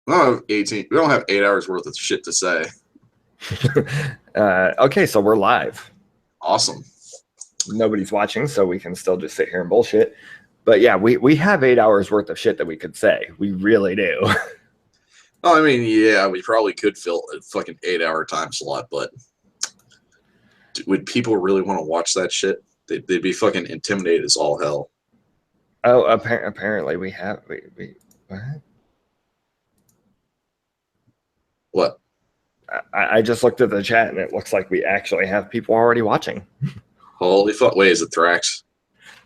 We don't have 18. We don't have 8 hours worth of shit to say. Okay, so we're live. Awesome. Nobody's watching, so we can still just sit here and bullshit. But yeah, we have 8 hours worth of shit that we could say. We really do. Oh, I mean, yeah, we probably could fill a fucking 8 hour time slot, but would people really want to watch that shit? They'd be fucking intimidated as all hell. Oh, apparently we have. What? What? I just looked at the chat and it looks like we actually have people already watching. Holy fuck. Wait, is it Thrax?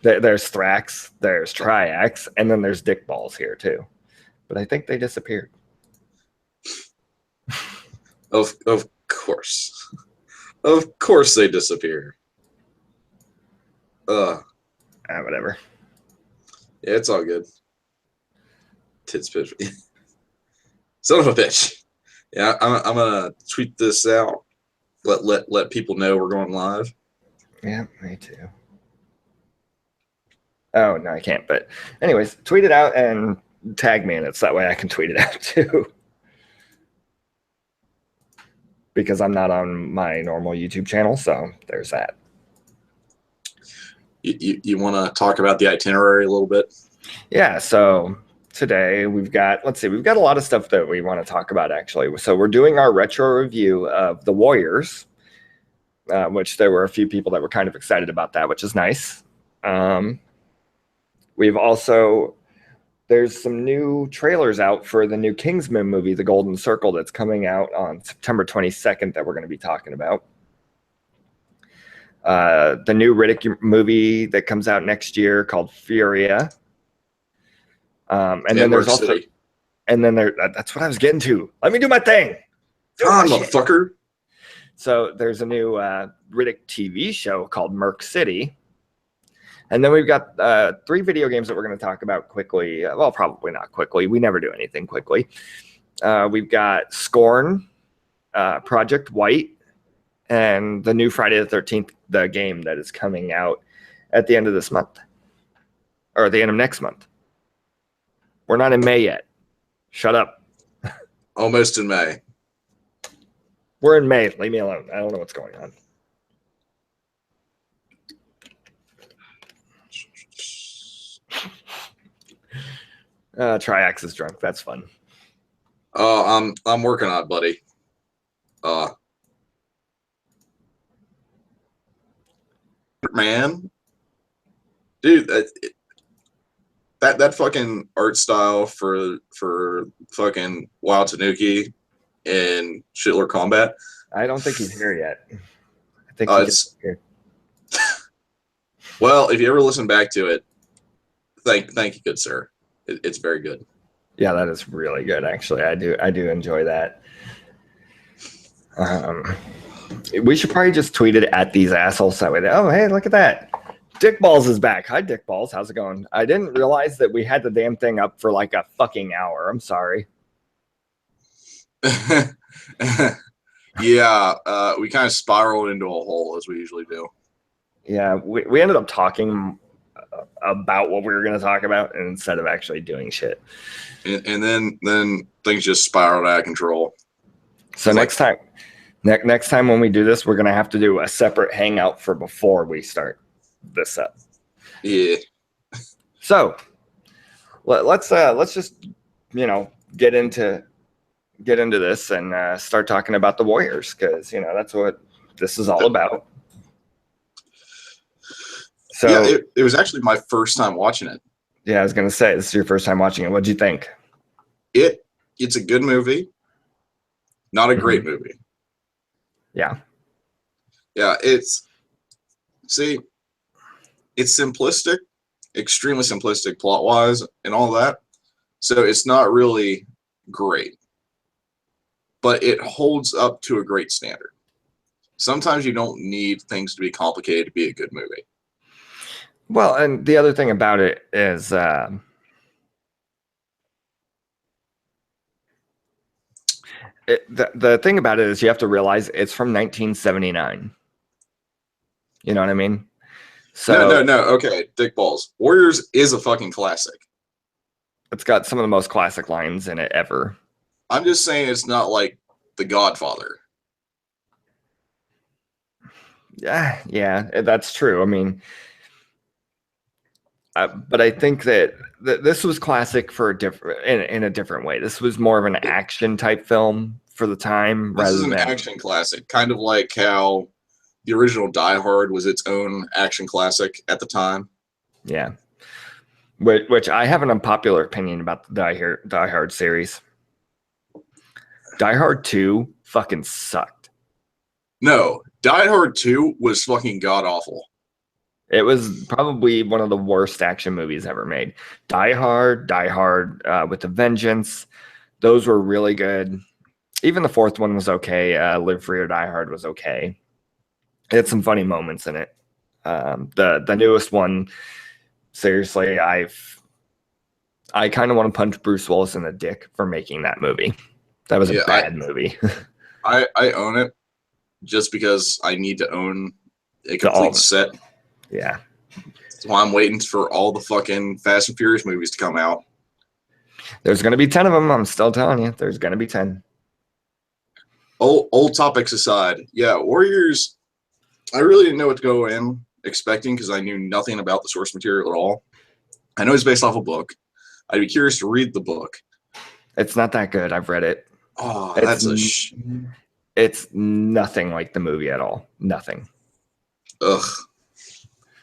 There's Thrax, there's Triax, and then there's Dick Balls here too. But I think they disappeared. Of course. Of course they disappear. Whatever. Yeah, it's all good. Tits pitch. Son of a bitch. Yeah, I'm gonna tweet this out. Let people know we're going live. Yeah, me too. Oh no, I can't. But anyways, tweet it out and tag me in it, so that way I can tweet it out too. Because I'm not on my normal YouTube channel, so there's that. You want to talk about the itinerary a little bit? Yeah, so today we've got a lot of stuff that we want to talk about actually. So we're doing our retro review of The Warriors, which there were a few people that were kind of excited about that, which is nice. We've also, there's some new trailers out for the new Kingsman movie, The Golden Circle, that's coming out on September 22nd that we're going to be talking about. The new Riddick movie that comes out next year called Furia. And then there's also, and then that's what I was getting to. Let me do my thing. Come on, motherfucker. So there's a new Riddick TV show called Merc City. And then we've got 3 video games that we're going to talk about quickly. Well, probably not quickly. We never do anything quickly. We've got Scorn, Project White, and the new Friday the 13th, the game that is coming out at the end of this month. Or at the end of next month. We're not in May yet. Shut up. Almost in May. We're in May. Leave me alone. I don't know what's going on. Triax is drunk. That's fun. I'm working on it, buddy. Man, dude, that fucking art style for fucking Wild Tanuki and Shittler Combat. I don't think he's here yet. I think he's here. Well, if you ever listen back to it, thank you, good sir. It's very good. Yeah, that is really good. Actually, I do enjoy that. We should probably just tweet it at these assholes that way. Oh, hey, look at that. Dick Balls is back. Hi, Dick Balls. How's it going? I didn't realize that we had the damn thing up for like a fucking hour. I'm sorry. Yeah, we kind of spiraled into a hole as we usually do. Yeah, we ended up talking about what we were going to talk about instead of actually doing shit. And then things just spiraled out of control. So next time when we do this, we're going to have to do a separate hangout for before we start this up. Yeah. So let's just, get into this and start talking about the Warriors, because that's what this is all about. So yeah, it was actually my first time watching it. Yeah, I was gonna say, this is your first time watching it. What'd you think? It's a good movie, not a great movie. Yeah. It's simplistic, extremely simplistic plot wise and all that. So it's not really great, but it holds up to a great standard. Sometimes you don't need things to be complicated to be a good movie. Well, and the other thing about it is the thing about it is you have to realize it's from 1979. You know what I mean? So no. Okay, Dick Balls. Warriors is a fucking classic. It's got some of the most classic lines in it ever. I'm just saying it's not like The Godfather. Yeah, that's true. I mean, but I think that this was classic for a different in a different way. This was more of an action type film for the time This is rather an than action classic, kind of like how the original Die Hard was its own action classic at the time. yeah. Which I have an unpopular opinion about the Die Hard series. Die Hard 2 fucking sucked. No, Die Hard 2 was fucking god awful. It was probably one of the worst action movies ever made. Die Hard with a Vengeance, those were really good. Even the fourth one was okay. Live Free or Die Hard was okay. It had some funny moments in it. The newest one, seriously, I kind of want to punch Bruce Willis in the dick for making that movie. That was a bad movie. I own it just because I need to own a complete set. Yeah. So I'm waiting for all the fucking Fast and Furious movies to come out. There's going to be 10 of them. I'm still telling you. There's going to be 10. Old topics aside, yeah, Warriors, I really didn't know what to go in expecting because I knew nothing about the source material at all. I know it's based off a book. I'd be curious to read the book. It's not that good. I've read it. Oh, that's it's nothing like the movie at all. Nothing. Ugh.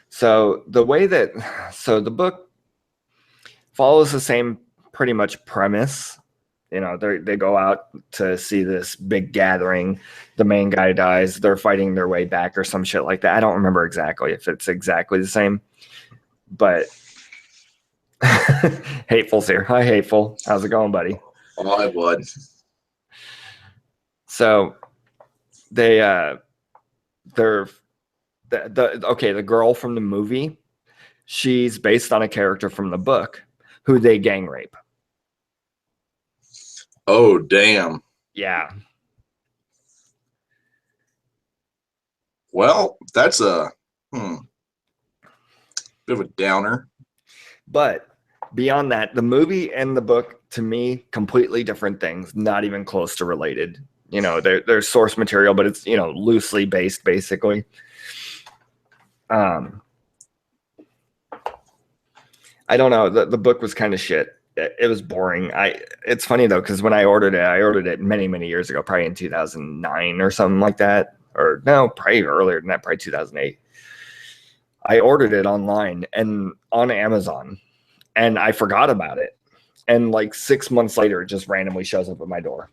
So the book follows the same pretty much premise. You know, they go out to see this big gathering. The main guy dies. They're fighting their way back or some shit like that. I don't remember exactly if it's exactly the same, but Hateful's here. Hi, Hateful. How's it going, buddy? Oh, I would. So the girl from the movie, she's based on a character from the book who they gang rape. Oh, damn. Yeah. Well, that's a bit of a downer. But beyond that, the movie and the book, to me, completely different things, not even close to related. You know, there's source material, but it's, you know, loosely based, basically. I don't know. The book was kind of shit. It was boring. It's funny though, because when I ordered it many, many years ago, probably in 2009 or something like that. Or no, probably earlier than that, probably 2008. I ordered it online and on Amazon, and I forgot about it. And like 6 months later, it just randomly shows up at my door.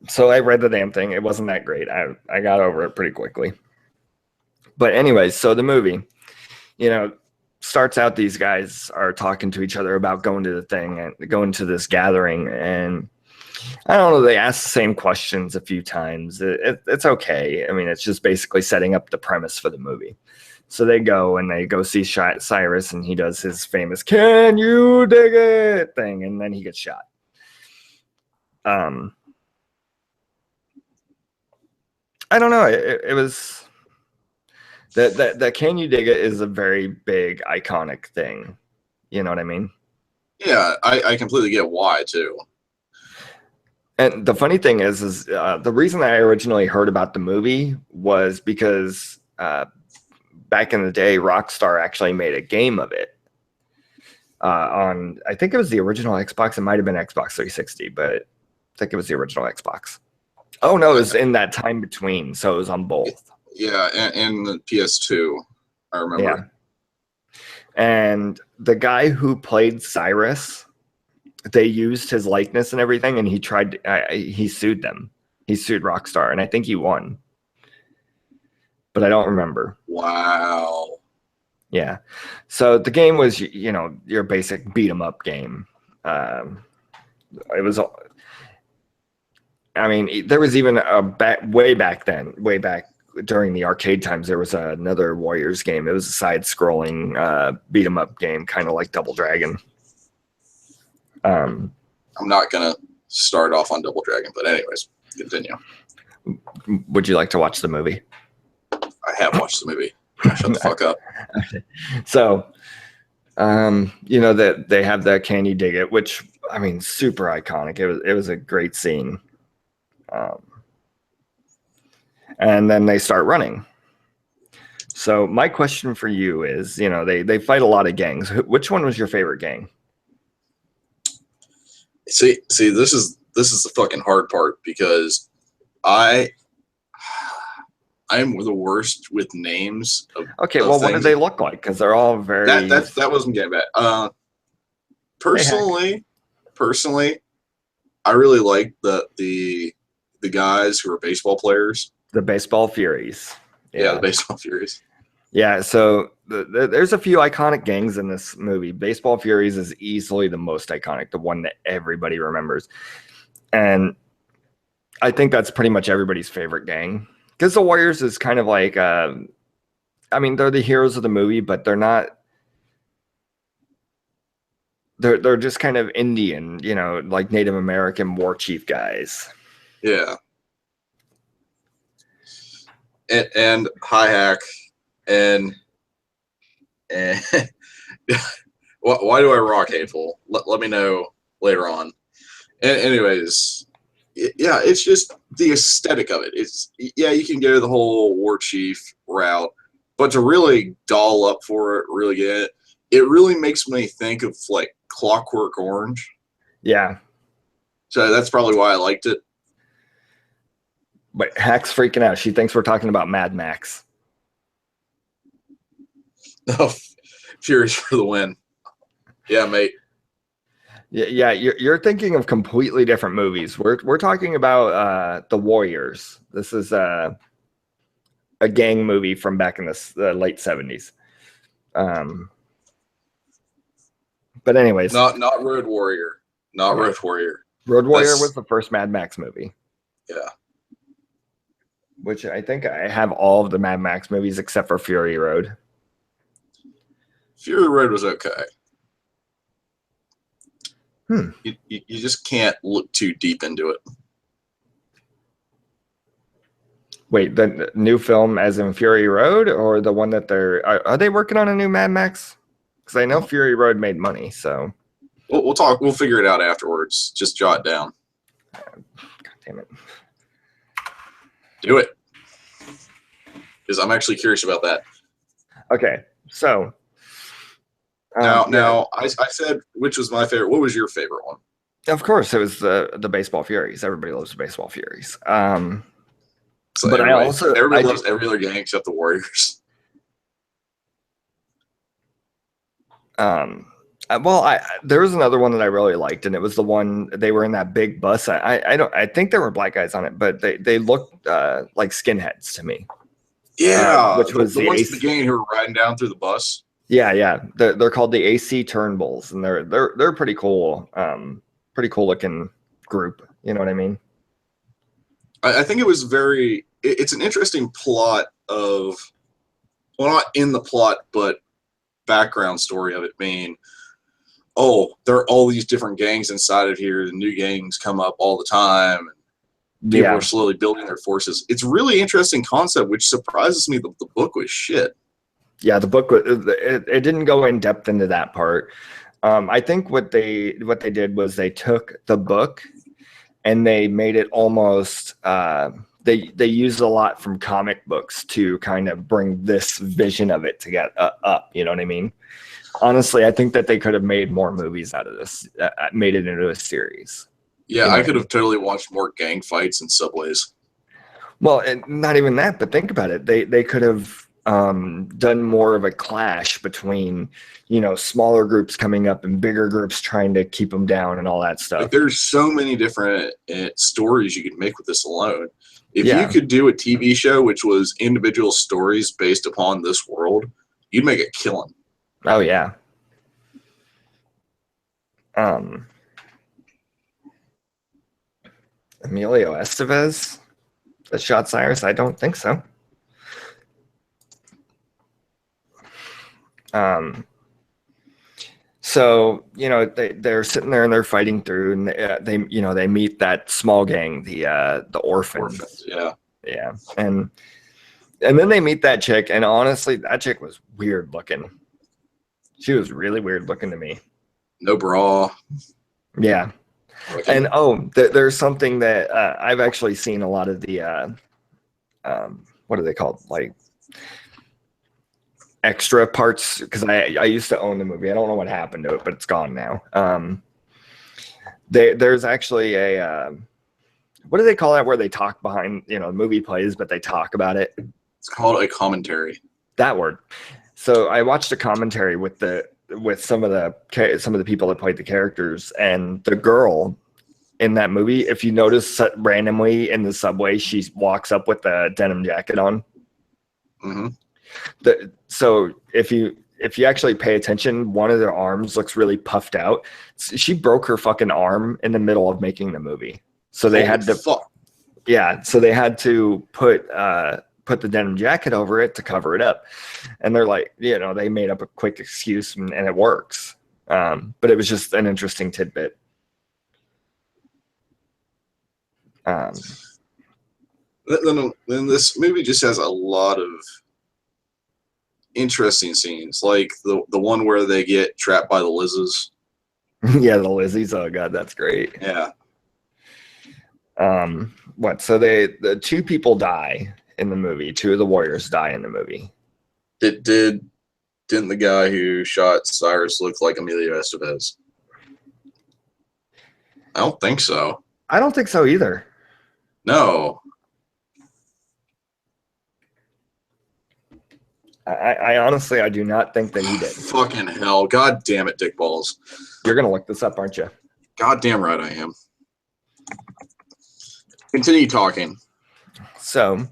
So I read the damn thing. It wasn't that great. I got over it pretty quickly. But anyways, so the movie, you know, starts out, these guys are talking to each other about going to the thing and going to this gathering. And I don't know, they ask the same questions a few times. It's okay. I mean, it's just basically setting up the premise for the movie. So they go see Cyrus, and he does his famous "Can you dig it?" thing, and then he gets shot. I don't know. It was that "Can you dig it?" is a very big, iconic thing. You know what I mean? Yeah, I completely get why too. And the funny thing is the reason I originally heard about the movie was because back in the day, Rockstar actually made a game of it on, I think it was the original Xbox. It might have been Xbox 360, but I think it was the original Xbox. Oh, no, it was in that time between, so it was on both. Yeah, and the PS2, I remember. Yeah. And the guy who played Cyrus, they used his likeness and everything, and he sued them. He sued Rockstar, and I think he won. But I don't remember. Wow. Yeah. So the game was, you know, your basic beat 'em up game. It was, I mean, there was even way back during the arcade times, there was another Warriors game. It was a side-scrolling beat 'em up game, kind of like Double Dragon. I'm not gonna start off on Double Dragon, but anyways, continue. Would you like to watch the movie? I have watched the movie. Shut the fuck up. So You know that they have the "Can you dig it," which I mean, super iconic. It was a great scene. And then they start running. So my question for you is, you know, they fight a lot of gangs. Which one was your favorite gang? See, this is the fucking hard part because I'm the worst with names of Okay, of well, what do things. they look like? Because they're all very. That wasn't getting bad. Personally, I really like the guys who are baseball players. The Baseball Furies. Yeah, the baseball furies. Yeah, so there's a few iconic gangs in this movie. Baseball Furies is easily the most iconic, the one that everybody remembers. And I think that's pretty much everybody's favorite gang. Because the Warriors is kind of like, I mean, they're the heroes of the movie, but they're not. They're just kind of Indian, you know, like Native American war chief guys. Yeah. And High Hack and why do I rock Hateful? Let me know later on. And anyways, yeah, it's just the aesthetic of it. It's you can go the whole war chief route, but to really doll up for it, really get it really makes me think of like Clockwork Orange. Yeah. So that's probably why I liked it. But Hack's freaking out. She thinks we're talking about Mad Max. Oh, Furious for the win. Yeah, mate. Yeah, you're thinking of completely different movies. We're talking about The Warriors. This is a gang movie from back in the late 70s. But anyways, not Road Warrior. Not Road Warrior. Road Warrior was the first Mad Max movie. Yeah. Which I think I have all of the Mad Max movies except for Fury Road. Fury Road was okay. You just can't look too deep into it. Wait, the new film as in Fury Road, or the one that are they working on a new Mad Max? Because I know Fury Road made money, so we'll talk. We'll figure it out afterwards. Just jot it down. God damn it! Do it, because I'm actually curious about that. Okay, so now I said which was my favorite. What was your favorite one? Of course, it was the Baseball Furies. Everybody loves the Baseball Furies. So but everybody loves every other gang except the Warriors. Well, there was another one that I really liked, and it was the one they were in that big bus. I think there were black guys on it, but they looked like skinheads to me. Yeah, which was the ones in the gang who were riding down through the bus. Yeah. They're called the AC Turnbulls, and they're pretty cool. Pretty cool looking group. You know what I mean? I think it was it's an interesting plot of, well, not in the plot, but background story of it being, there are all these different gangs inside of here. The new gangs come up all the time. And people are slowly building their forces. It's a really interesting concept, which surprises me. The book was shit. Yeah, the book it didn't go in depth into that part. I think what they did was they took the book and they made it almost they used a lot from comic books to kind of bring this vision of it to get up. You know what I mean? Honestly, I think that they could have made more movies out of this, made it into a series. Yeah, I could have totally watched more gang fights and subways. Well, and not even that, but think about it. They could have done more of a clash between, smaller groups coming up and bigger groups trying to keep them down and all that stuff. Like, there's so many different stories you could make with this alone. If you could do a TV show which was individual stories based upon this world, you'd make a killing. Oh yeah. Emilio Estevez that shot Cyrus? I don't think so. So they're sitting there and they're fighting through, and they meet that small gang, the orphans. Yeah, and then they meet that chick, and honestly, that chick was weird looking. She was really weird looking to me. No bra. Yeah. Okay. And there's something that I've actually seen a lot of the what are they called? Like extra parts, because I used to own the movie. I don't know what happened to it, but it's gone now. There's actually a what do they call that where they talk behind, the movie plays, but they talk about it? It's called a commentary. That word. So I watched a commentary with some of the people that played the characters, and the girl in that movie, if you notice randomly in the subway, she walks up with a denim jacket on. Mm-hmm. So if you actually pay attention, one of their arms looks really puffed out. She broke her fucking arm in the middle of making the movie. So they had to, so they had to put the denim jacket over it to cover it up. And they're like, they made up a quick excuse and it works. But it was just an interesting tidbit. Then this movie just has a lot of interesting scenes, like the one where they get trapped by the Lizzes. Yeah, the Lizzies. Oh god, that's great. Yeah. So the two people die in the movie. Two of the warriors die in the movie. Didn't the guy who shot Cyrus look like Emilio Estevez? I don't think so. I don't think so either. No. I honestly, I do not think that he did. Fucking hell. God damn it, Dick Balls. You're going to look this up, aren't you? God damn right I am. Continue talking. So,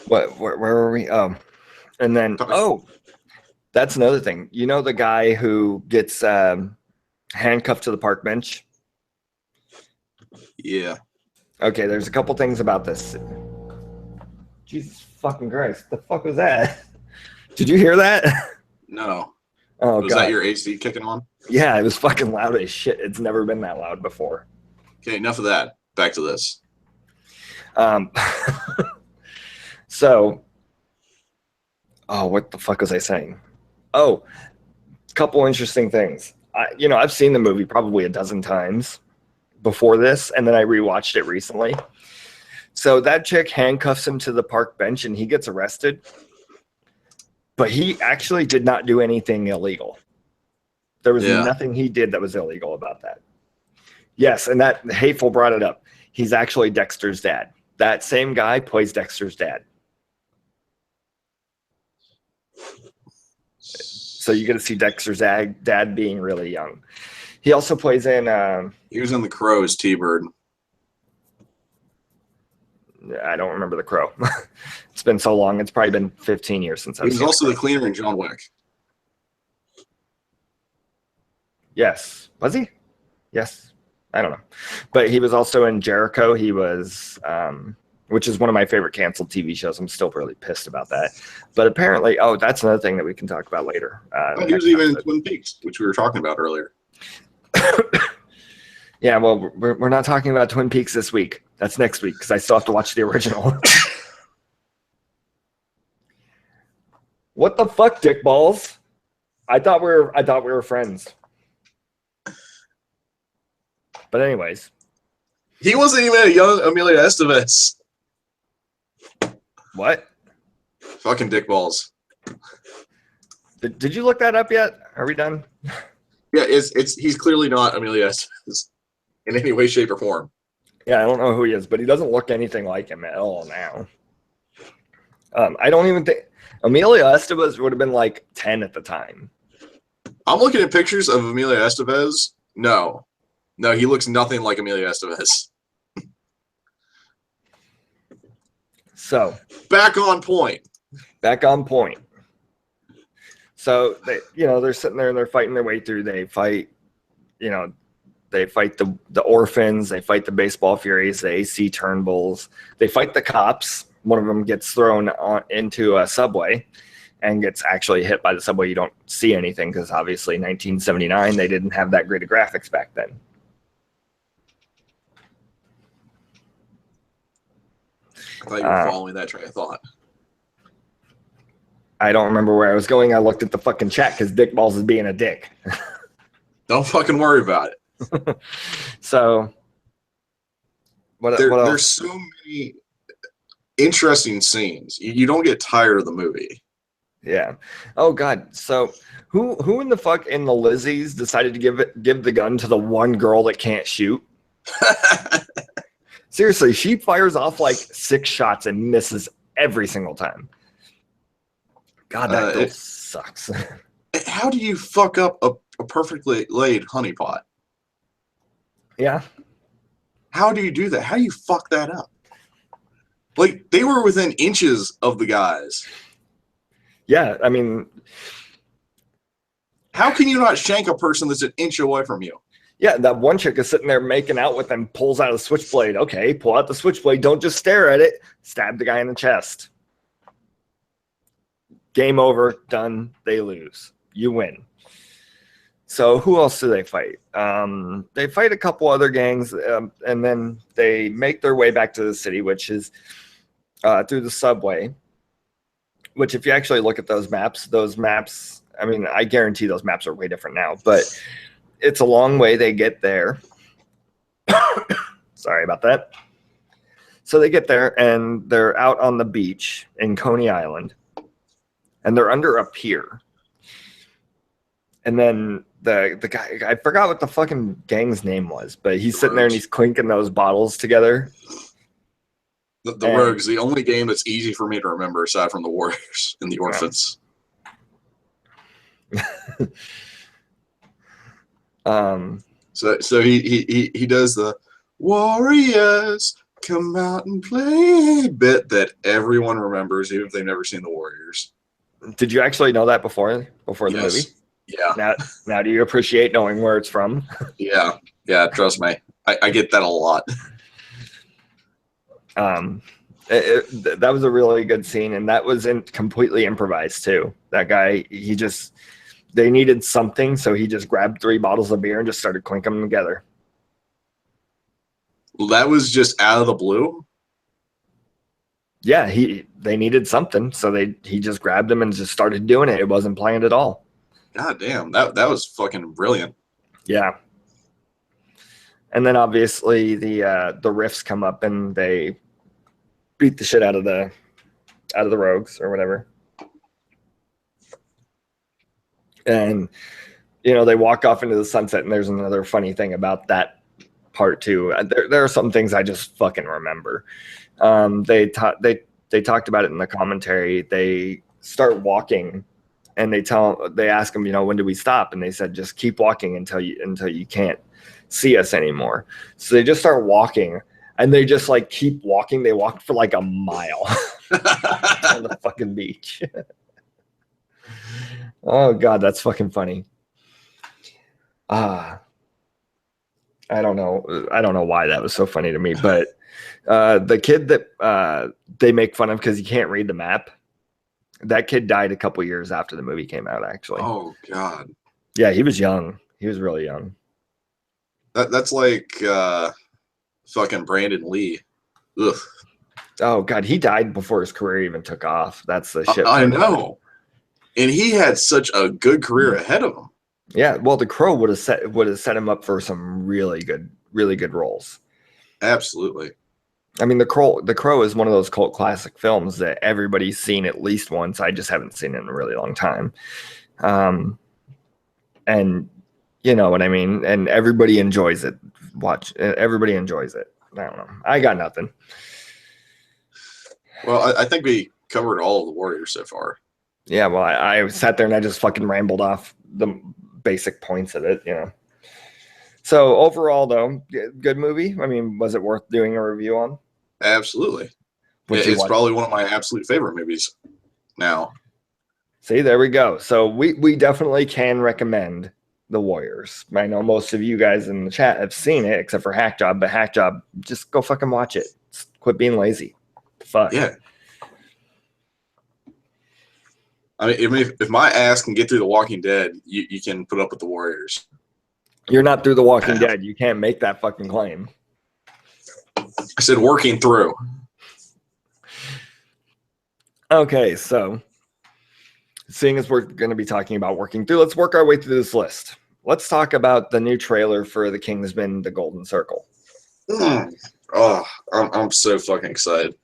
where were we? And then, that's another thing. You know the guy who gets handcuffed to the park bench? Yeah. Okay, there's a couple things about this. Jesus fucking Christ. The fuck was that? Did you hear that? No. Oh, was God. that your AC kicking on? Yeah, it was fucking loud as shit. It's never been that loud before. Okay, enough of that. Back to this. So, what the fuck was I saying? Oh, a couple interesting things. I've seen the movie probably a dozen times before this, and then I rewatched it recently. So that chick handcuffs him to the park bench and he gets arrested. But he actually did not do anything illegal. There was nothing he did that was illegal about that. Yes, and that Hateful brought it up. He's actually Dexter's dad. That same guy plays Dexter's dad. So you get to see Dexter's dad being really young. He also plays in... he was in The Crow as T-Bird. I don't remember The Crow. It's been so long. It's probably been 15 years since I've seen it. He was also the cleaner in John Wick. Yes. Was he? Yes. I don't know. But he was also in Jericho. He was, which is one of my favorite canceled TV shows. I'm still really pissed about that. But apparently, that's another thing that we can talk about later. He was even in Twin Peaks, which we were talking about earlier. Yeah, well, we're not talking about Twin Peaks this week. That's next week because I still have to watch the original. What the fuck, Dick Balls? I thought we were friends. But anyways, he wasn't even a young Emilio Estevez. What? Fucking Dick Balls. Did you look that up yet? Are we done? Yeah, he's clearly not Emilio Estevez in any way, shape, or form. Yeah, I don't know who he is, but he doesn't look anything like him at all now. I don't even think Emilio Estevez would have been like 10 at the time. I'm looking at pictures of Emilio Estevez. No, he looks nothing like Emilio Estevez. So back on point. So they're sitting there and they're fighting their way through. They fight, the orphans. They fight the baseball furies, the AC Turnbulls. They fight the cops. One of them gets thrown into a subway and gets actually hit by the subway. You don't see anything because obviously 1979, they didn't have that great of graphics back then. I thought you were following that train of thought. I don't remember where I was going. I looked at the fucking chat because Dick Balls is being a dick. Don't fucking worry about it. So, what else? There's so many interesting scenes. You don't get tired of the movie. Yeah. Oh God. So who in the fuck in the Lizzies decided to give the gun to the one girl that can't shoot? Seriously, she fires off like 6 shots and misses every single time. God, that girl sucks. How do you fuck up a perfectly laid honeypot? Yeah. How do you do that? How do you fuck that up? Like, they were within inches of the guys. Yeah, I mean, how can you not shank a person that's an inch away from you? Yeah, that one chick is sitting there making out with them, pulls out a switchblade. Okay, pull out the switchblade. Don't just stare at it. Stab the guy in the chest. Game over. Done. They lose. You win. So who else do they fight? They fight a couple other gangs, and then they make their way back to the city, which is through the subway. Which, if you actually look at those maps, I mean, I guarantee those maps are way different now, but it's a long way they get there. Sorry about that. So they get there and they're out on the beach in Coney Island and they're under a pier. And then the guy, I forgot what the fucking gang's name was, but he's sitting there and he's clinking those bottles together. The Rogues, the only game that's easy for me to remember aside from the Warriors and the Orphans. So he does the Warriors come out and play bit that everyone remembers, even if they've never seen the Warriors. Did you actually know that before the movie? Yeah. Now do you appreciate knowing where it's from? Yeah. Trust me, I get that a lot. That was a really good scene, and that was completely improvised too. That guy, they needed something, so he just grabbed 3 bottles of beer and just started clinking them together. That was just out of the blue. Yeah, they needed something, so he just grabbed them and just started doing it. It wasn't planned at all. God damn, that was fucking brilliant. Yeah. And then obviously the riffs come up and they beat the shit out of the Rogues or whatever. And they walk off into the sunset, and there's another funny thing about that part too. There are some things I just fucking remember. They talked about it in the commentary. They start walking and they ask them, when do we stop? And they said, just keep walking until you can't see us anymore. So they just start walking and they just like keep walking. They walked for like a mile on the fucking beach. Oh God, that's fucking funny. I don't know why that was so funny to me, but the kid that they make fun of because he can't read the map, that kid died a couple years after the movie came out, actually. Oh God. Yeah, he was young. He was really young. That's like fucking Brandon Lee. Ugh. Oh God, he died before his career even took off. That's the shit. I know. And he had such a good career ahead of him. Yeah, well, The Crow would have set him up for some really good roles. Absolutely. I mean, The Crow is one of those cult classic films that everybody's seen at least once. I just haven't seen it in a really long time. And you know what I mean? And everybody enjoys it. Everybody enjoys it. I don't know. I got nothing. Well, I think we covered all of the Warriors so far. Yeah, well, I sat there and I just fucking rambled off the basic points of it, So overall, though, good movie. I mean, was it worth doing a review on? Absolutely. It's probably one of my absolute favorite movies now. See, there we go. So we definitely can recommend The Warriors. I know most of you guys in the chat have seen it, except for Hackjob, but Hackjob, just go fucking watch it. Quit being lazy. Fuck. Yeah. I mean, if my ass can get through The Walking Dead, you can put up with The Warriors. You're not through The Walking Dead. You can't make that fucking claim. I said working through. Okay, so seeing as we're going to be talking about working through, let's work our way through this list. Let's talk about the new trailer for The Kingsman: The Golden Circle. Oh, I'm so fucking excited.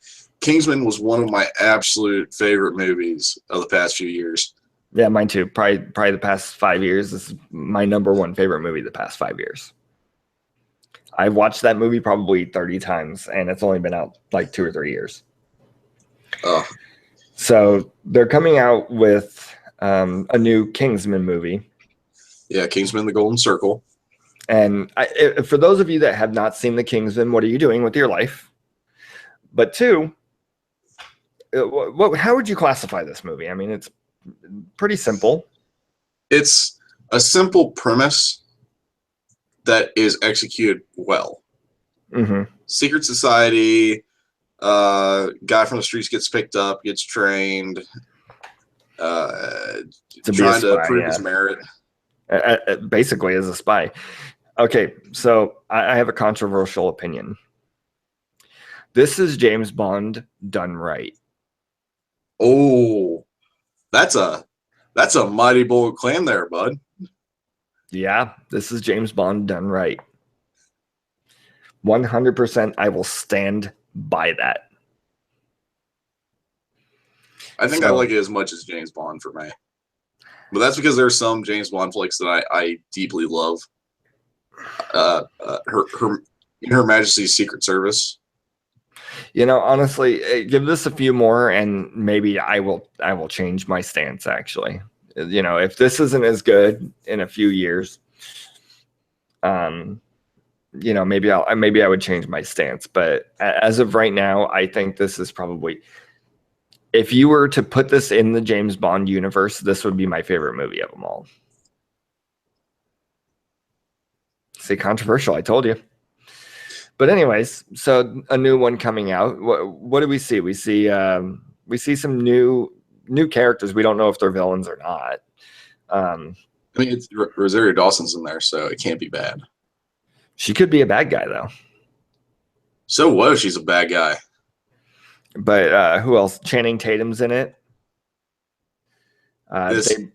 Kingsman was one of my absolute favorite movies of the past few years. Yeah, mine too. Probably the past 5 years. This is my number one favorite movie the past 5 years. I've watched that movie probably 30 times, and it's only been out like 2 or 3 years. Oh, So they're coming out with a new Kingsman movie. yeah, Kingsman: The Golden Circle. And for those of you that have not seen The Kingsman, what are you doing with your life? But two, how would you classify this movie? I mean, it's pretty simple. It's a simple premise that is executed well. Mm-hmm. Secret society, guy from the streets gets picked up, gets trained, To be a trying to spy, prove yeah. his merit. Basically as a spy. Okay, so I have a controversial opinion. This is James Bond done right. Oh, that's a mighty bold claim there, bud. Yeah, this is James Bond done right. 100% I will stand by that. I think I like it as much as James Bond for me. But that's because there's some James Bond flicks that I deeply love. Her Majesty's Secret Service. You know, honestly, give this a few more and maybe I will change my stance actually. You know, if this isn't as good in a few years, you know, maybe I would change my stance, but as of right now, I think this is probably, if you were to put this in the James Bond universe, this would be my favorite movie of them all. See, controversial, I told you. But anyways, so a new one coming out. What do we see? We see some new characters. We don't know if they're villains or not. I mean, it's Rosario Dawson's in there, so it can't be bad. She could be a bad guy though. So what if she's a bad guy? But who else? Channing Tatum's in it. They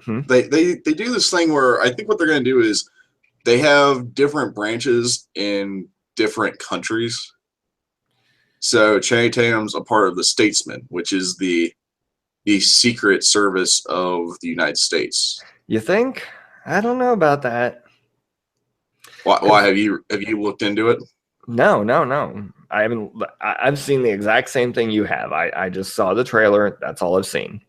do this thing where I think what they're going to do is they have different branches in different countries. So Channing Tatum's a part of the Statesman, which is the secret service of the United States. You think? I don't know about that. Why have you looked into it? No. I haven't. I've seen the exact same thing you have. I just saw the trailer. That's all I've seen.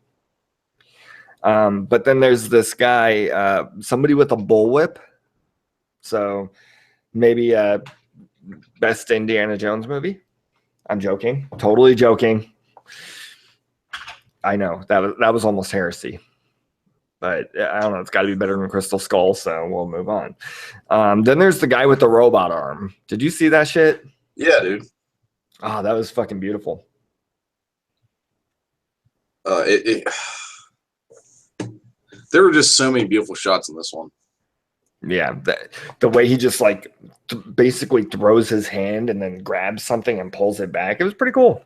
But then there's this guy, somebody with a bullwhip. So maybe best Indiana Jones movie. I'm joking. Totally joking. I know that was almost heresy. But I don't know. It's got to be better than Crystal Skull, so we'll move on. Then there's the guy with the robot arm. Did you see that shit? Yeah, dude. Oh, that was fucking beautiful. There were just so many beautiful shots in this one. Yeah, the way he just like basically throws his hand and then grabs something and pulls it back. It was pretty cool.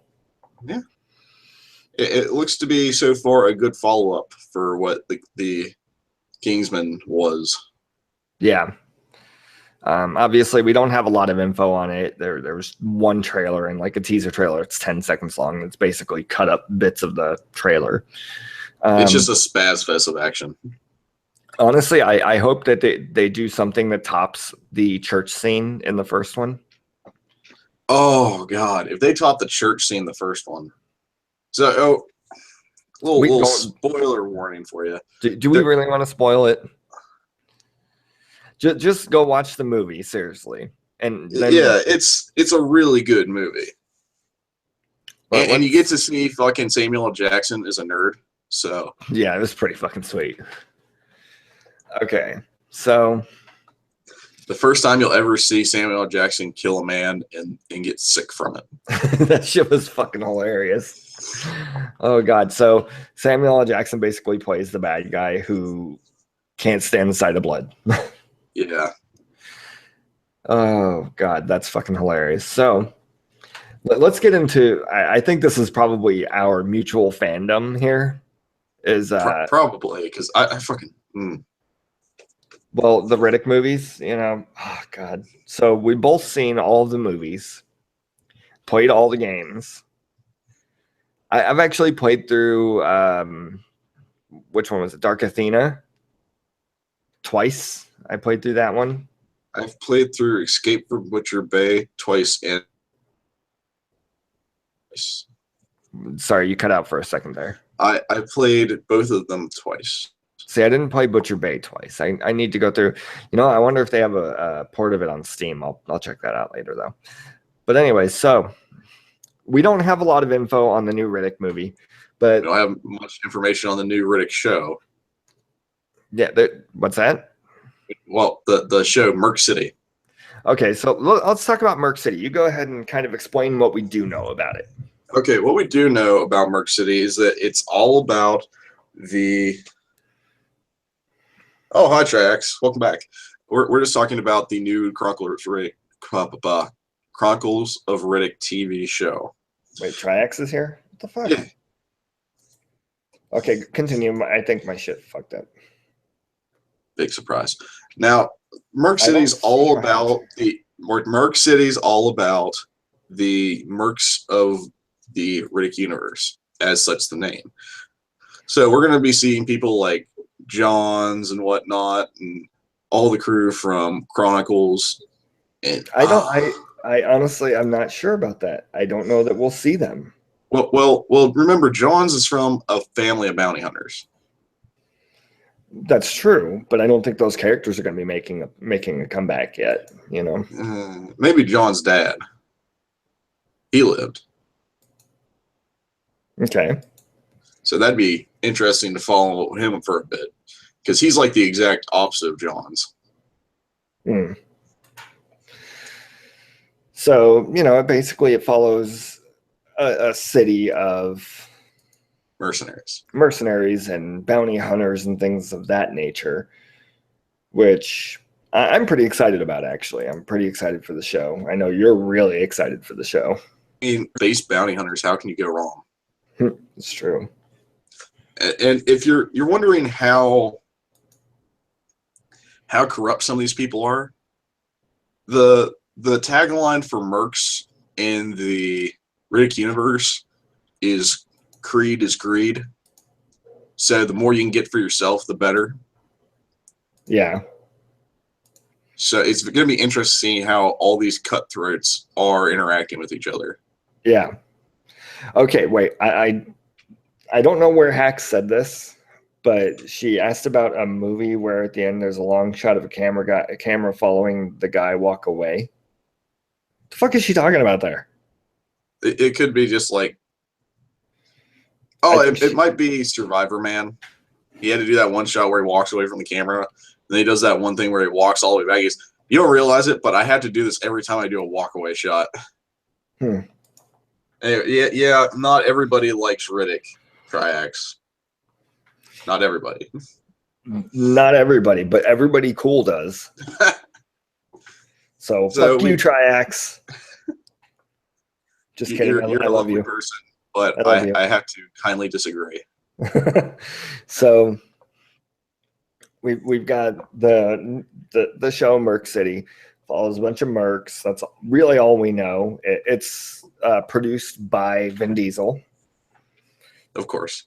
Yeah. It looks to be so far a good follow-up for what the Kingsman was. Yeah. Obviously, we don't have a lot of info on it. There was one trailer and like a teaser trailer. It's 10 seconds long. It's basically cut up bits of the trailer. It's just a spaz fest of action. Honestly, I hope that they do something that tops the church scene in the first one. Oh, God. If they top the church scene in the first one. So, little spoiler warning for you. Do we really want to spoil it? Just go watch the movie, seriously. And then, yeah, it's a really good movie. And you get to see fucking Samuel L. Jackson as a nerd. So yeah, it was pretty fucking sweet. Okay, so the first time you'll ever see Samuel L. Jackson kill a man and get sick from it. That shit was fucking hilarious. Oh god, so Samuel L. Jackson basically plays the bad guy who can't stand the sight of blood. Yeah. Oh god, that's fucking hilarious. So let's get into, I think this is probably our mutual fandom here. is Probably because I fucking well, the Riddick movies, oh god. So we both seen all of the movies, played all the games. I've actually played through which one was it? Dark Athena twice. I played through that one. I've played through Escape from Butcher Bay twice and Sorry, you cut out for a second there. I played both of them twice. See, I didn't play Butcher Bay twice. I need to go through. I wonder if they have a port of it on Steam. I'll check that out later though. But anyway, so we don't have a lot of info on the new Riddick movie, but We don't have much information on the new Riddick show. yeah, what's that? Well, the show Merc City. Okay, so let's talk about Merc City. You go ahead and kind of explain what we do know about it. Okay, what we do know about Merc City is that it's all about the. Oh, hi, Trax. Welcome back. We're just talking about the new Chronicles of Riddick TV show. Wait, Triax is here? What the fuck? Yeah. Okay, continue. I think my shit fucked up. Big surprise. Now, Merc City's all about the Mercs of the Riddick universe, as such the name. So we're going to be seeing people like Johns and whatnot, and all the crew from Chronicles. And I honestly, I'm not sure about that. I don't know that we'll see them. Well. Remember, Johns is from a family of bounty hunters. That's true, but I don't think those characters are going to be making a comeback yet. Maybe John's dad. He lived. Okay. So that'd be interesting to follow him for a bit, because he's like the exact opposite of John's. So, basically it follows a city of mercenaries and bounty hunters and things of that nature, which I'm pretty excited about, actually. I'm pretty excited for the show. I know you're really excited for the show. I mean, base bounty hunters, how can you go wrong? It's true. And if you're wondering how corrupt some of these people are, the tagline for Mercs in the Riddick universe is "Creed is greed." So the more you can get for yourself, the better. Yeah. So it's going to be interesting seeing how all these cutthroats are interacting with each other. Yeah. Okay, wait. I don't know where Hax said this, but she asked about a movie where at the end there's a long shot of a camera following the guy walk away. The fuck is she talking about there? It could be just like, it might be Survivor Man. He had to do that one shot where he walks away from the camera, and then he does that one thing where he walks all the way back. He's, you don't realize it, but I have to do this every time I do a walk away shot. Anyway, yeah. Not everybody likes Riddick. Triax. Not everybody. Not everybody, but everybody cool does. So fuck you, Triax. Just kidding. You're I love you, person, but I have to kindly disagree. So we've got the show Merc City, follows a bunch of mercs. That's really all we know. It's produced by Vin Diesel. Of course.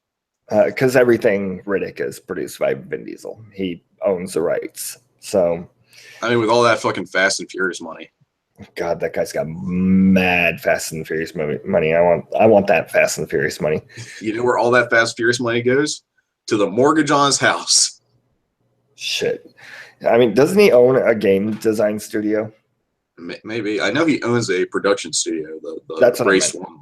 Because everything Riddick is produced by Vin Diesel. He owns the rights. So, I mean, with all that fucking Fast and Furious money. God, that guy's got mad Fast and Furious money. I want that Fast and Furious money. You know where all that Fast and Furious money goes? To the mortgage on his house. Shit. I mean, doesn't he own a game design studio? Maybe. I know he owns a production studio. That's Race One.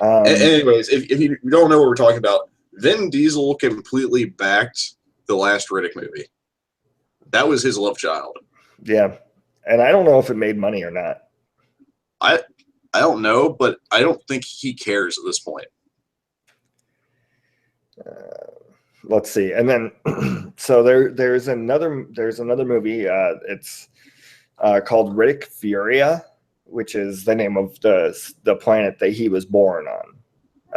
Anyways, if you don't know what we're talking about, Vin Diesel completely backed the last Riddick movie. That was his love child. Yeah, and I don't know if it made money or not. I don't know, but I don't think he cares at this point. Let's see, and then so there's another movie. It's called Riddick Furia, which is the name of the planet that he was born on.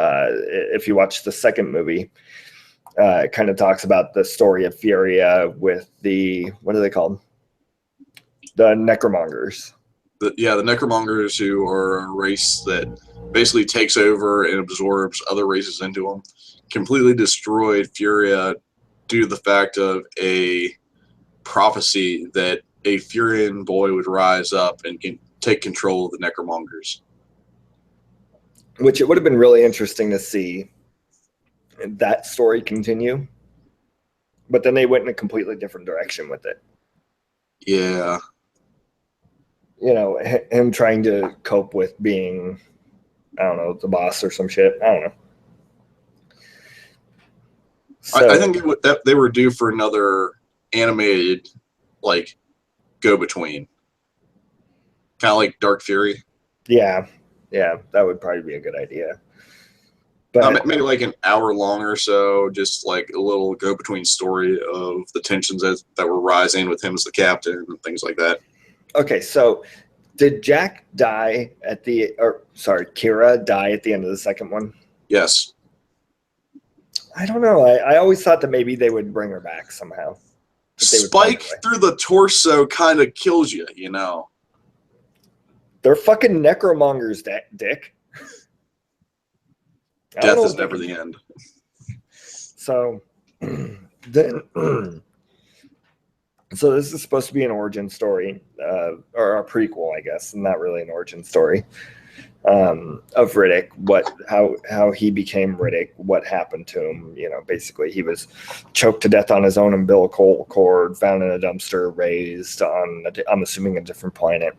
If you watch the second movie, it kind of talks about the story of Furia with the, what are they called? The Necromongers. The Necromongers, who are a race that basically takes over and absorbs other races into them, completely destroyed Furia due to the fact of a prophecy that a Furian boy would rise up and take control of the Necromongers. Which it would have been really interesting to see that story continue. But then they went in a completely different direction with it. Yeah. You know, him trying to cope with being, I don't know, the boss or some shit. I don't know. So, I think they were due for another animated, like, go-between. Kind of like Dark Fury. Yeah, that would probably be a good idea. But maybe like an hour long or so, just like a little go-between story of the tensions that were rising with him as the captain and things like that. Okay, so did Jack die at the, or sorry, Kira die at the end of the second one? Yes. I don't know. I always thought that maybe they would bring her back somehow. Spike through the torso kind of kills you, you know. They're fucking necromongers, Dick. Death is never the end. So then, so this is supposed to be an origin story, or a prequel, I guess, and not really an origin story of Riddick. How he became Riddick, what happened to him. You know, basically he was choked to death on his own umbilical cord, found in a dumpster, raised on, I'm assuming, a different planet.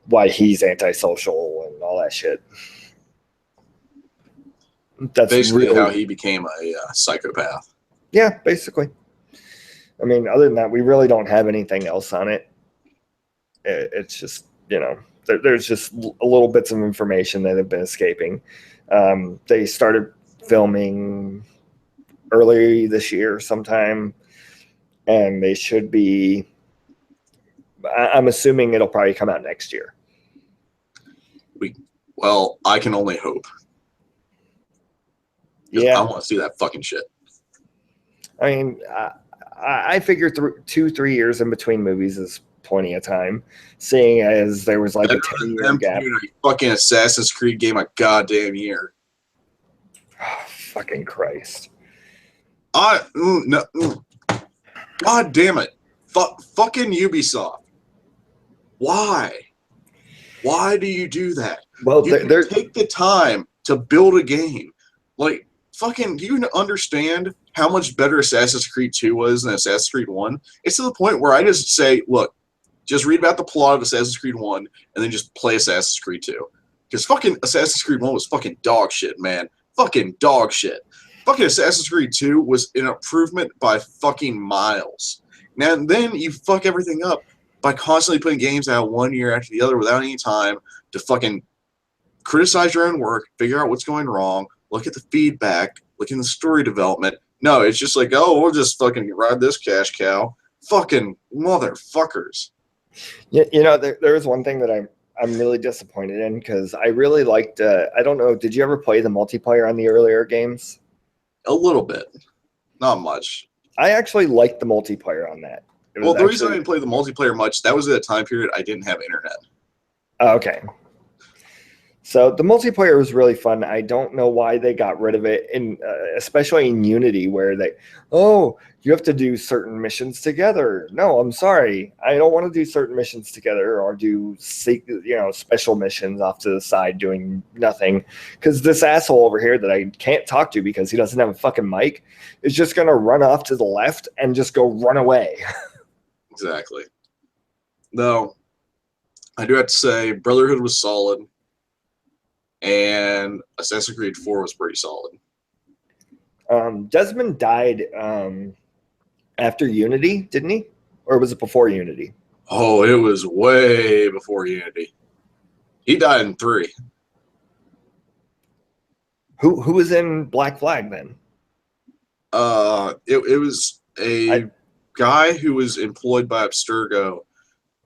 Why he's antisocial and all that shit. That's basically really how he became a psychopath. Yeah, basically. I mean, other than that, we really don't have anything else on it. It's just, you know, there's just a little bits of information that have been escaping. They started filming early this year sometime, and they should be, I'm assuming it'll probably come out next year. Well, I can only hope. Yeah, I want to see that fucking shit. I mean, I figure 2-3 years in between movies is plenty of time, seeing as there was like a 10-year gap. A fucking Assassin's Creed game a goddamn year. Oh, fucking Christ. No, God damn it. Fucking Ubisoft. Why? Why do you do that? Well, you can take the time to build a game. Like, fucking, do you understand how much better Assassin's Creed 2 was than Assassin's Creed 1? It's to the point where I just say, look, just read about the plot of Assassin's Creed 1 and then just play Assassin's Creed 2. Because fucking Assassin's Creed 1 was fucking dog shit, man. Fucking dog shit. Fucking Assassin's Creed 2 was an improvement by fucking miles. Now, then you fuck everything up by constantly putting games out 1 year after the other without any time to fucking criticize your own work, figure out what's going wrong, look at the feedback, look in the story development. No, it's just like, oh, we'll just fucking ride this cash cow. Fucking motherfuckers. You know, there is one thing that I'm really disappointed in, because I really liked, I don't know, did you ever play the multiplayer on the earlier games? A little bit. Not much. I actually liked the multiplayer on that. Well, the reason I didn't play the multiplayer much, that was at a time period I didn't have internet. Okay. So the multiplayer was really fun. I don't know why they got rid of it, especially in Unity, where you have to do certain missions together. No, I'm sorry. I don't want to do certain missions together or do special missions off to the side doing nothing. Because this asshole over here that I can't talk to because he doesn't have a fucking mic is just going to run off to the left and just go run away. Exactly. No, I do have to say Brotherhood was solid. And Assassin's Creed 4 was pretty solid. Desmond died after Unity, didn't he? Or was it before Unity? Oh, it was way before Unity. He died in 3. Who was in Black Flag then? It was a guy who was employed by Abstergo.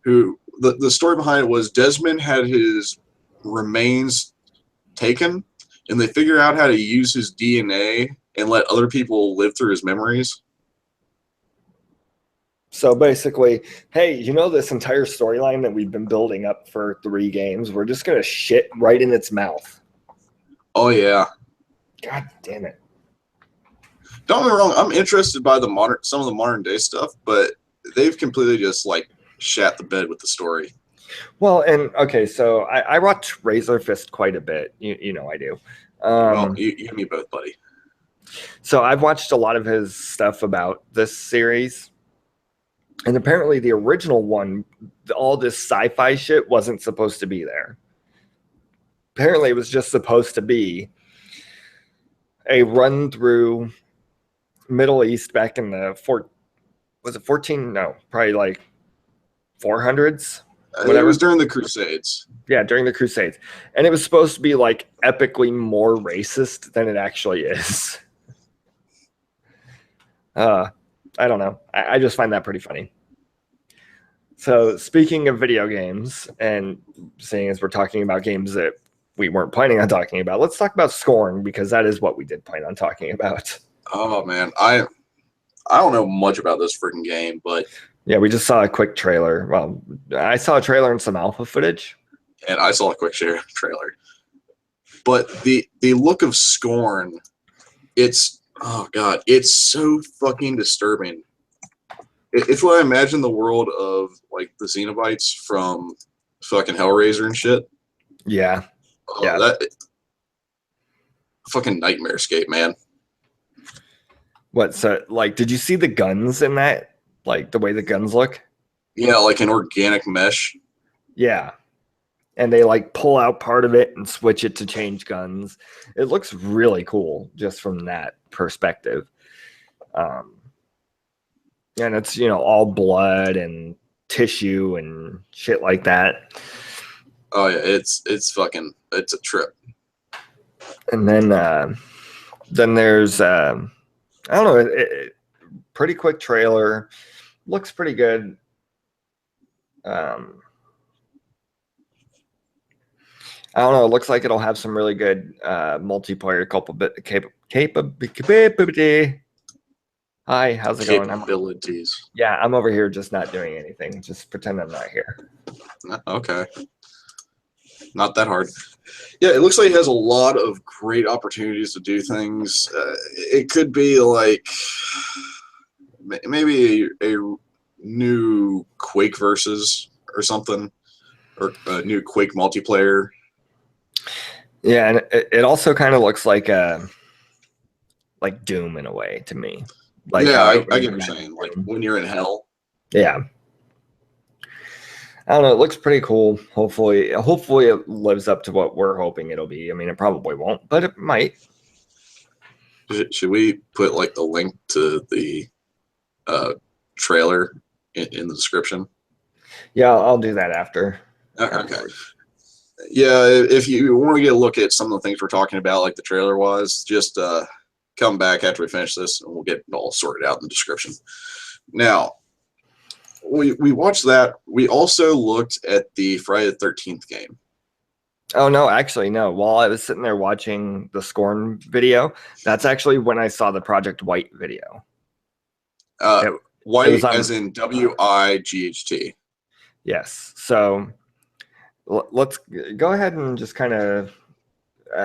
Who the story behind it was Desmond had his remains taken and they figure out how to use his DNA and let other people live through his memories. So basically, hey, you know this entire storyline that we've been building up for 3 games? We're just gonna shit right in its mouth. Oh yeah. God damn it. Don't get me wrong, I'm interested by some of the modern day stuff, but they've completely just like shat the bed with the story. Well, and okay, so I watch Razor Fist quite a bit. You know I do. Well, you and me both, buddy. So I've watched a lot of his stuff about this series. And apparently the original one, all this sci-fi shit wasn't supposed to be there. Apparently it was just supposed to be a run through Middle East back in the was it 14? No, probably like 400s. It was during the Crusades. Yeah, during the Crusades. And it was supposed to be like epically more racist than it actually is. I don't know. I just find that pretty funny. So speaking of video games, and seeing as we're talking about games that we weren't planning on talking about, let's talk about Scorn, because that is what we did plan on talking about. Oh man, I don't know much about this freaking game, but yeah, we just saw a quick trailer. Well, I saw a trailer and some alpha footage, and I saw a quick trailer. But the look of Scorn, it's oh god, it's so fucking disturbing. It's what I imagine the world of like the Xenobites from fucking Hellraiser and shit. Yeah. Oh, yeah. That fucking nightmarescape, man. What? So, like, did you see the guns in that? Like the way the guns look? Yeah, like an organic mesh. Yeah. And they like pull out part of it and switch it to change guns. It looks really cool just from that perspective. And it's, you know, all blood and tissue and shit like that. Oh yeah, it's a trip. And then there's I don't know, pretty quick trailer, looks pretty good. I don't know, it looks like it'll have some really good multiplayer capability. Hi, how's it going? Capabilities. I'm over here just not doing anything. Just pretend I'm not here. Okay. Not that hard. Yeah, it looks like it has a lot of great opportunities to do things. It could be like maybe a new Quake versus or something, or a new Quake multiplayer. Yeah, and it also kind of looks like Doom in a way to me. Like, yeah, I get what you're saying. Like when you're in hell. Yeah. I don't know. It looks pretty cool. Hopefully it lives up to what we're hoping it'll be. I mean, it probably won't, but it might. Should we put like the link to the trailer in the description? Yeah, I'll do that after. Okay. Yeah, if you want to get a look at some of the things we're talking about, like the trailer was, just come back after we finish this, and we'll get it all sorted out in the description. Now, we watched that. We also looked at the Friday the 13th game. Oh, no, actually, no. While I was sitting there watching the Scorn video, that's actually when I saw the Project White video. White as in W-I-G-H-T. Yes. So let's go ahead and just kind of,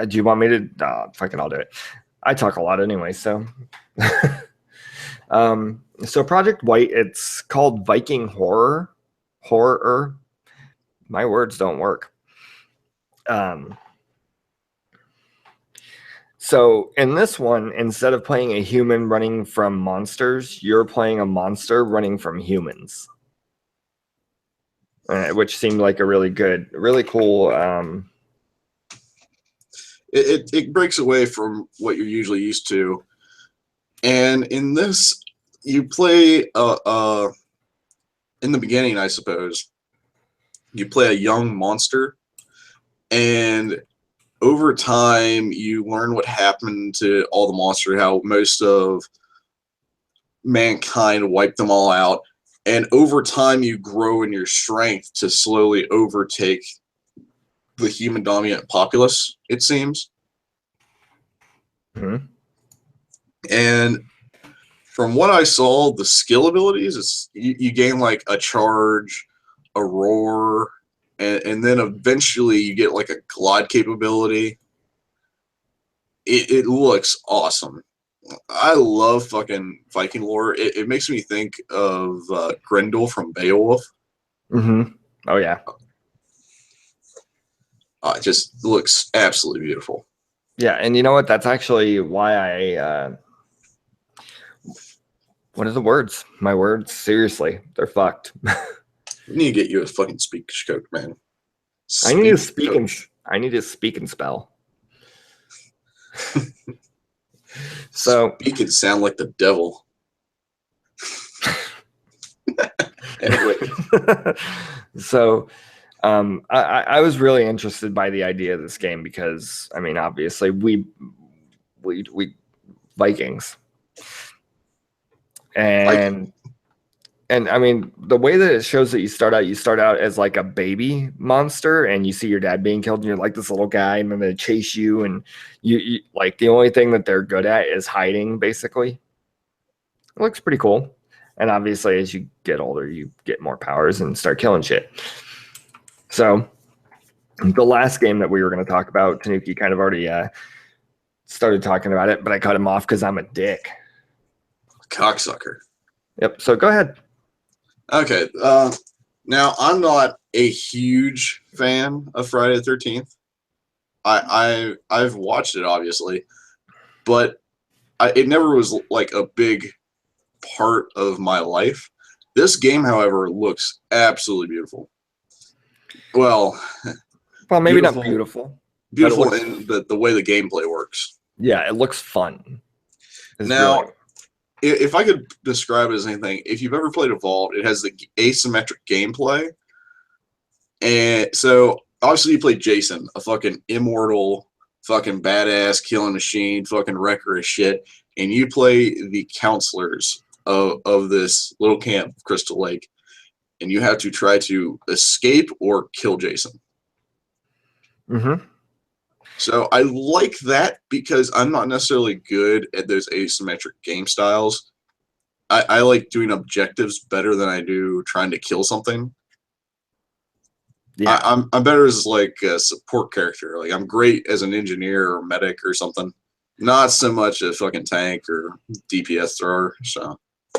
do you want me to, fucking I'll do it. I talk a lot anyway, so. So Project White, it's called Viking Horror. My words don't work. So in this one, instead of playing a human running from monsters, you're playing a monster running from humans. Which seemed like a really cool. It breaks away from what you're usually used to, and in this, you play in the beginning, I suppose, you play a young monster, and over time you learn what happened to all the monsters, how most of mankind wiped them all out. And over time, you grow in your strength to slowly overtake the human dominant populace, it seems. Mhm. And from what I saw, the skill abilities, you gain like a charge, a roar, and then eventually you get like a glide capability. It looks awesome. I love fucking Viking lore. It makes me think of Grendel from Beowulf. Mhm. Oh yeah. It just looks absolutely beautiful. Yeah, and you know what? That's actually why what are the words? My words, seriously, they're fucked. We need to get you a fucking speak coach, man. I need to Speak speak and coach. I need to speak and spell. So Speak and sound like the devil. Anyway, so I was really interested by the idea of this game because I mean obviously we Vikings and I mean the way that it shows that you start out as like a baby monster and you see your dad being killed and you're like this little guy and then they chase you and you like the only thing that they're good at is hiding basically. It looks pretty cool. And obviously, as you get older, you get more powers and start killing shit. So, the last game that we were going to talk about, Tanuki kind of already started talking about it, but I cut him off because I'm a dick. cocksucker. Yep. So, go ahead. Okay. Now I'm not a huge fan of Friday the 13th. I've watched it obviously, but it never was like a big part of my life. This game, however, looks absolutely beautiful. Well, Well, maybe beautiful, not beautiful. beautiful looks, in the way the gameplay works. Yeah, it looks fun. Now, if I could describe it as anything, if you've ever played Evolved, it has the asymmetric gameplay. And so obviously you play Jason, a fucking immortal, fucking badass killing machine, fucking wrecker of shit, and you play the counselors of this little camp, Crystal Lake, and you have to try to escape or kill Jason. Mm-hmm. So I like that because I'm not necessarily good at those asymmetric game styles. I like doing objectives better than I do trying to kill something. Yeah. I'm better as like a support character. Like I'm great as an engineer or medic or something. Not so much a fucking tank or DPS thrower.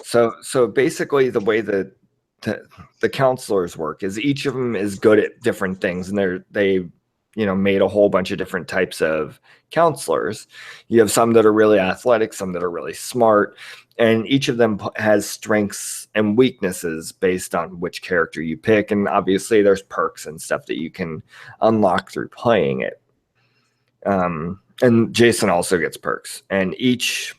So basically, the way that the counselors work is each of them is good at different things, and they made a whole bunch of different types of counselors. You have some that are really athletic, some that are really smart, and each of them has strengths and weaknesses based on which character you pick. And obviously, there's perks and stuff that you can unlock through playing it. And Jason also gets perks, and each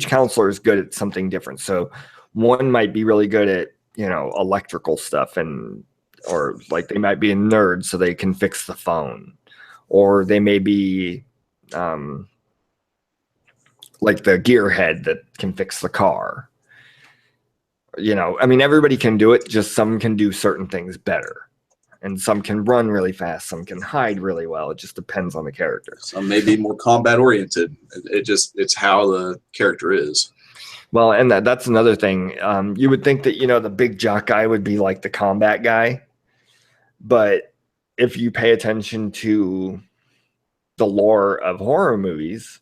counselor is good at something different. So one might be really good at electrical stuff, and or like they might be a nerd so they can fix the phone, or they may be like the gearhead that can fix the car. I mean, everybody can do it, just some can do certain things better, and some can run really fast, some can hide really well. It just depends on the character. Some may be more combat oriented. It's how the character is. Well, and that's another thing. You would think that the big jock guy would be like the combat guy, but if you pay attention to the lore of horror movies,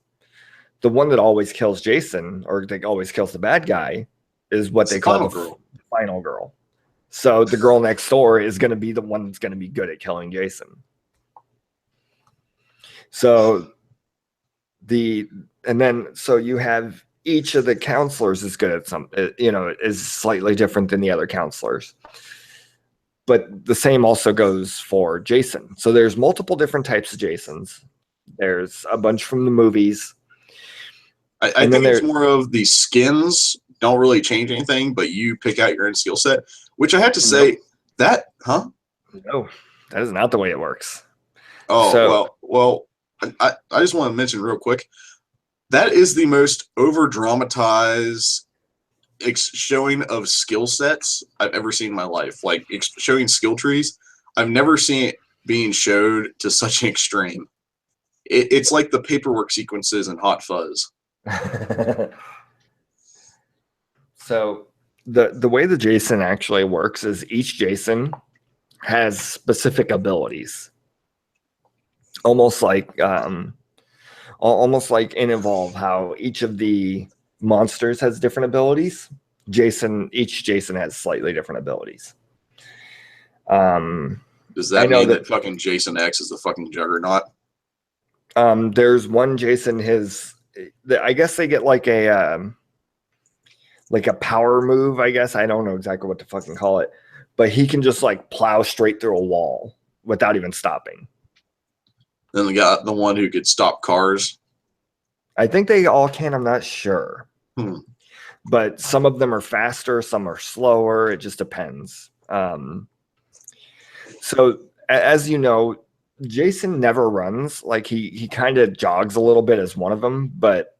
the one that always kills Jason, or that always kills the bad guy, is what they call the final girl. So the girl next door is going to be the one that's going to be good at killing Jason. So you have each of the counselors is good at is slightly different than the other counselors. But the same also goes for Jason. So there's multiple different types of Jasons. There's a bunch from the movies. I think it's more of the skins don't really change anything, but you pick out your own skill set, which I have to say No, that is not the way it works. Oh, well, I just want to mention real quick, that is the most over-dramatized showing of skill sets I've ever seen in my life. Like showing skill trees, I've never seen it being showed to such an extreme. It's like the paperwork sequences in Hot Fuzz. So the way the Jason actually works is each Jason has specific abilities, almost like in Evolve, how each of the monsters has different abilities. Each Jason has slightly different abilities. Does that mean that fucking Jason X is the fucking Juggernaut? There's one Jason, I guess they get like a power move, I guess. I don't know exactly what to fucking call it, but he can just like plow straight through a wall without even stopping. Then the one who could stop cars. I think they all can. I'm not sure. But some of them are faster, some are slower. It just depends. So as you know, Jason never runs. Like he kind of jogs a little bit as one of them, but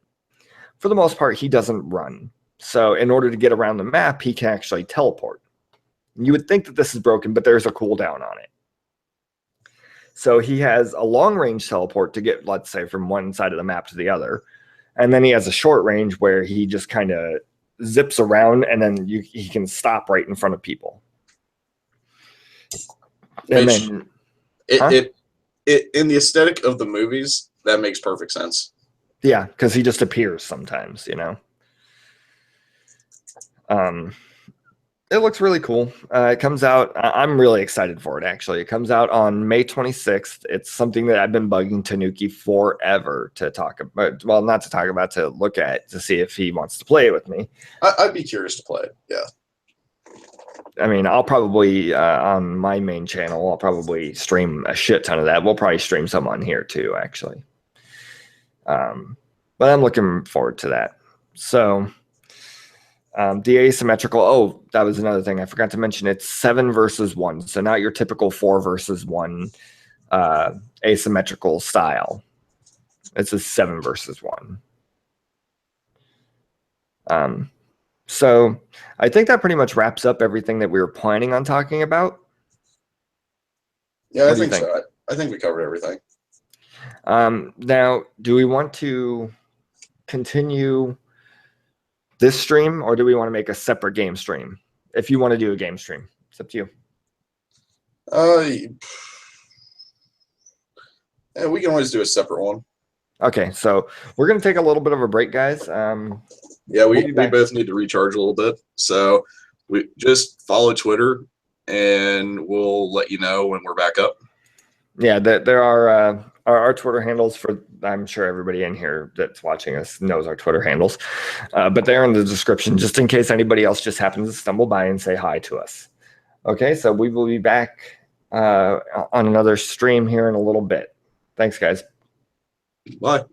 for the most part, he doesn't run. So in order to get around the map, he can actually teleport. You would think that this is broken, but there's a cooldown on it. So he has a long range teleport to get, let's say, from one side of the map to the other. And then he has a short range where he just kind of zips around and then he can stop right in front of people. And then it in the aesthetic of the movies, that makes perfect sense. Yeah, because he just appears sometimes, you know. It looks really cool. It comes out. I'm really excited for it, actually. It comes out on May 26th. It's something that I've been bugging Tanuki forever to talk about. Well, not to talk about, to look at, to see if he wants to play it with me. I'd be curious to play it, yeah. I mean, I'll probably, on my main channel, I'll probably stream a shit ton of that. We'll probably stream some on here too, actually. But I'm looking forward to that. So... the asymmetrical, oh, that was another thing I forgot to mention. It's 7 versus 1. So not your typical 4 versus 1 asymmetrical style. It's a 7 versus 1. So I think that pretty much wraps up everything that we were planning on talking about. Yeah, I think so. I think we covered everything. Now, do we want to continue this stream, or do we want to make a separate game stream? If you want to do a game stream, it's up to you. Yeah, we can always do a separate one. Okay, so we're going to take a little bit of a break, guys. Yeah, we both need to recharge a little bit. So we just follow Twitter, and we'll let you know when we're back up. Yeah, there are our Twitter handles for, I'm sure everybody in here that's watching us knows our Twitter handles, but they're in the description just in case anybody else just happens to stumble by and say hi to us. Okay, so we will be back on another stream here in a little bit. Thanks, guys. Bye.